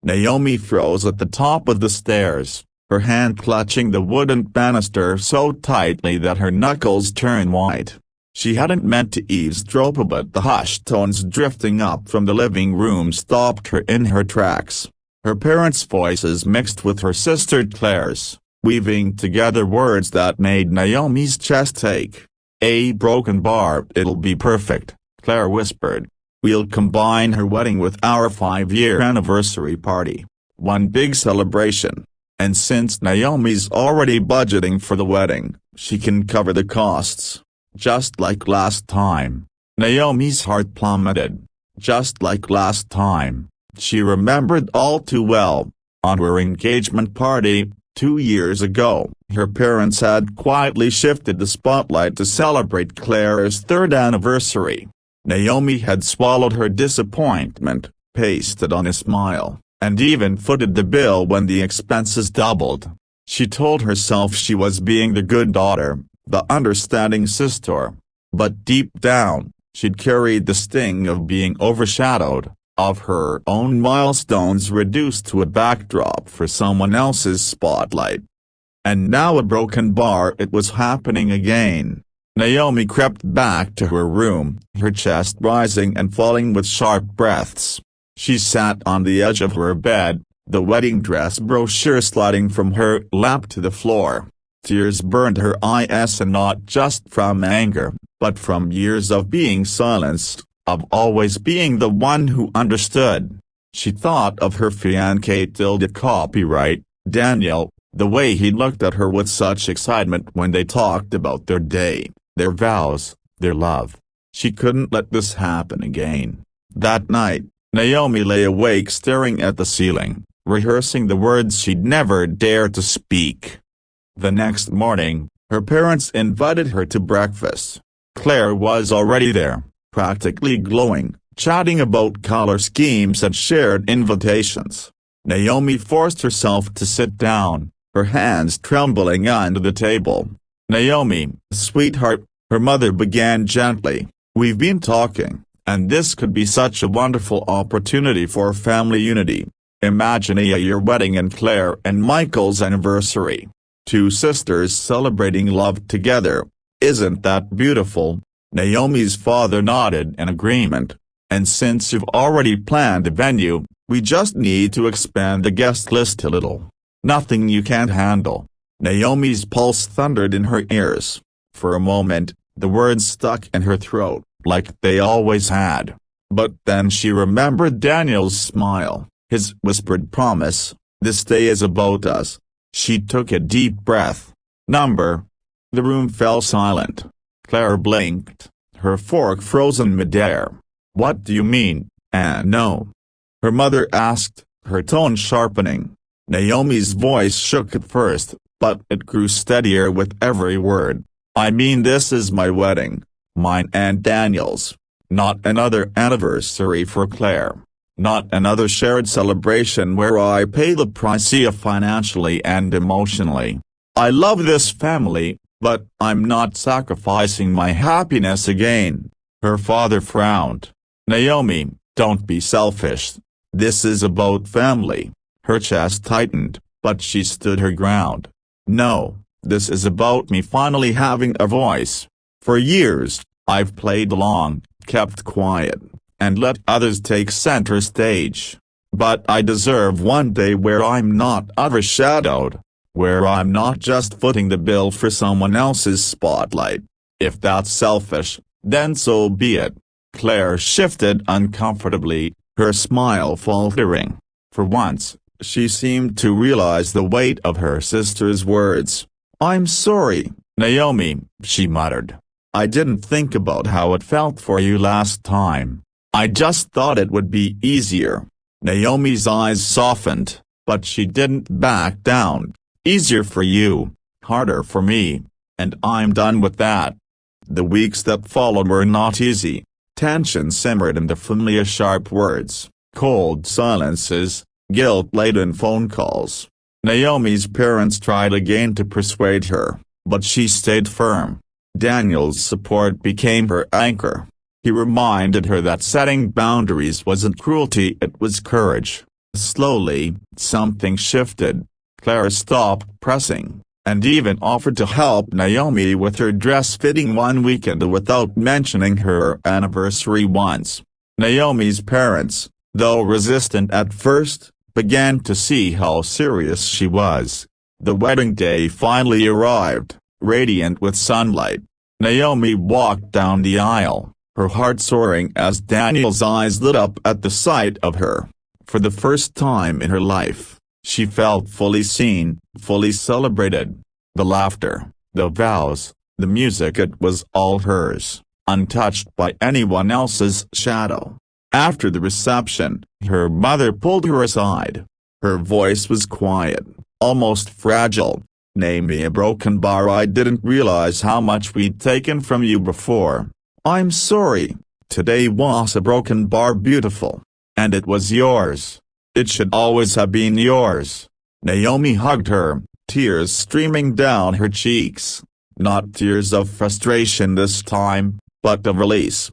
Naomi froze at the top of the stairs, her hand clutching the wooden banister so tightly that her knuckles turned white. She hadn't meant to eavesdrop, but the hushed tones drifting up from the living room stopped her in her tracks. Her parents' voices mixed with her sister Claire's, weaving together words that made Naomi's chest ache. "A broken bar, it'll be perfect," Claire whispered. "We'll combine her wedding with our 5-year anniversary party. One big celebration. And since Naomi's already budgeting for the wedding, she can cover the costs. Just like last time." Naomi's heart plummeted. Just like last time. She remembered all too well. On her engagement party, 2 years ago, her parents had quietly shifted the spotlight to celebrate Claire's 3rd anniversary. Naomi had swallowed her disappointment, pasted on a smile, and even footed the bill when the expenses doubled. She told herself she was being the good daughter, the understanding sister. But deep down, she'd carried the sting of being overshadowed, of her own milestones reduced to a backdrop for someone else's spotlight. And now a broken bar, it was happening again. Naomi crept back to her room, her chest rising and falling with sharp breaths. She sat on the edge of her bed, the wedding dress brochure sliding from her lap to the floor. Tears burned her eyes, and not just from anger, but from years of being silenced, of always being the one who understood. She thought of her fiancé tilde copyright, Daniel, the way he looked at her with such excitement when they talked about their day, their vows, their love. She couldn't let this happen again. That night, Naomi lay awake staring at the ceiling, rehearsing the words she'd never dared to speak. The next morning, her parents invited her to breakfast. Claire was already there, practically glowing, chatting about color schemes and shared invitations. Naomi forced herself to sit down, her hands trembling under the table. "Naomi, sweetheart," her mother began gently, "we've been talking, and this could be such a wonderful opportunity for family unity. Imagine a year wedding and Claire and Michael's anniversary. 2 sisters celebrating love together. Isn't that beautiful?" Naomi's father nodded in agreement. "And since you've already planned the venue, we just need to expand the guest list a little. Nothing you can't handle." Naomi's pulse thundered in her ears. For a moment, the words stuck in her throat, like they always had. But then she remembered Daniel's smile, his whispered promise, "This day is about us." She took a deep breath. "Number." The room fell silent. Claire blinked, her fork frozen midair. "What do you mean, no?" her mother asked, her tone sharpening. Naomi's voice shook at first, but it grew steadier with every word. "I mean, this is my wedding, mine and Daniel's. Not another anniversary for Claire. Not another shared celebration where I pay the price financially and emotionally. I love this family, but I'm not sacrificing my happiness again." Her father frowned. "Naomi, don't be selfish. This is about family." Her chest tightened, but she stood her ground. "No, this is about me finally having a voice. For years, I've played along, kept quiet, and let others take center stage. But I deserve one day where I'm not overshadowed, where I'm not just footing the bill for someone else's spotlight. If that's selfish, then so be it." Claire shifted uncomfortably, her smile faltering. For once, she seemed to realize the weight of her sister's words. "I'm sorry, Naomi," she muttered. "I didn't think about how it felt for you last time. I just thought it would be easier." Naomi's eyes softened, but she didn't back down. "Easier for you, harder for me, and I'm done with that." The weeks that followed were not easy. Tension simmered in the familiar sharp words, cold silences, guilt-laden phone calls. Naomi's parents tried again to persuade her, but she stayed firm. Daniel's support became her anchor. He reminded her that setting boundaries wasn't cruelty, it was courage. Slowly, something shifted. Clara stopped pressing, and even offered to help Naomi with her dress fitting one weekend without mentioning her anniversary once. Naomi's parents, though resistant at first, began to see how serious she was. The wedding day finally arrived, radiant with sunlight. Naomi walked down the aisle, her heart soaring as Daniel's eyes lit up at the sight of her. For the first time in her life, she felt fully seen, fully celebrated. The laughter, the vows, the music, it was all hers, untouched by anyone else's shadow. After the reception, her mother pulled her aside. Her voice was quiet, almost fragile. "Naomi, a broken bar. I didn't realize how much we'd taken from you before. I'm sorry. Today was a broken bar, beautiful. And it was yours. It should always have been yours." Naomi hugged her, tears streaming down her cheeks. Not tears of frustration this time, but of release.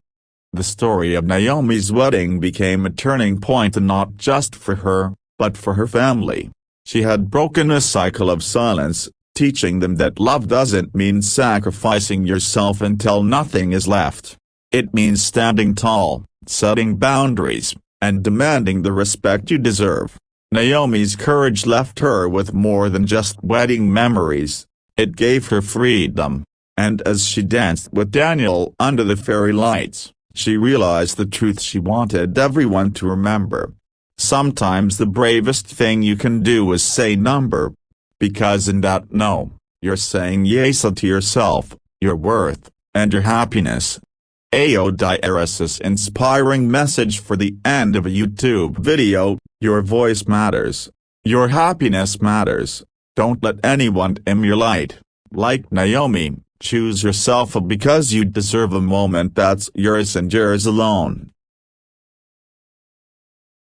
The story of Naomi's wedding became a turning point, not just for her, but for her family. She had broken a cycle of silence, teaching them that love doesn't mean sacrificing yourself until nothing is left. It means standing tall, setting boundaries, and demanding the respect you deserve. Naomi's courage left her with more than just wedding memories. It gave her freedom. And as she danced with Daniel under the fairy lights, she realized the truth she wanted everyone to remember. Sometimes the bravest thing you can do is say number. Because in that no, you're saying yes to yourself, your worth, and your happiness. Overhears' inspiring message for the end of a YouTube video: your voice matters. Your happiness matters. Don't let anyone dim your light. Like Naomi, choose yourself because you deserve a moment that's yours and yours alone.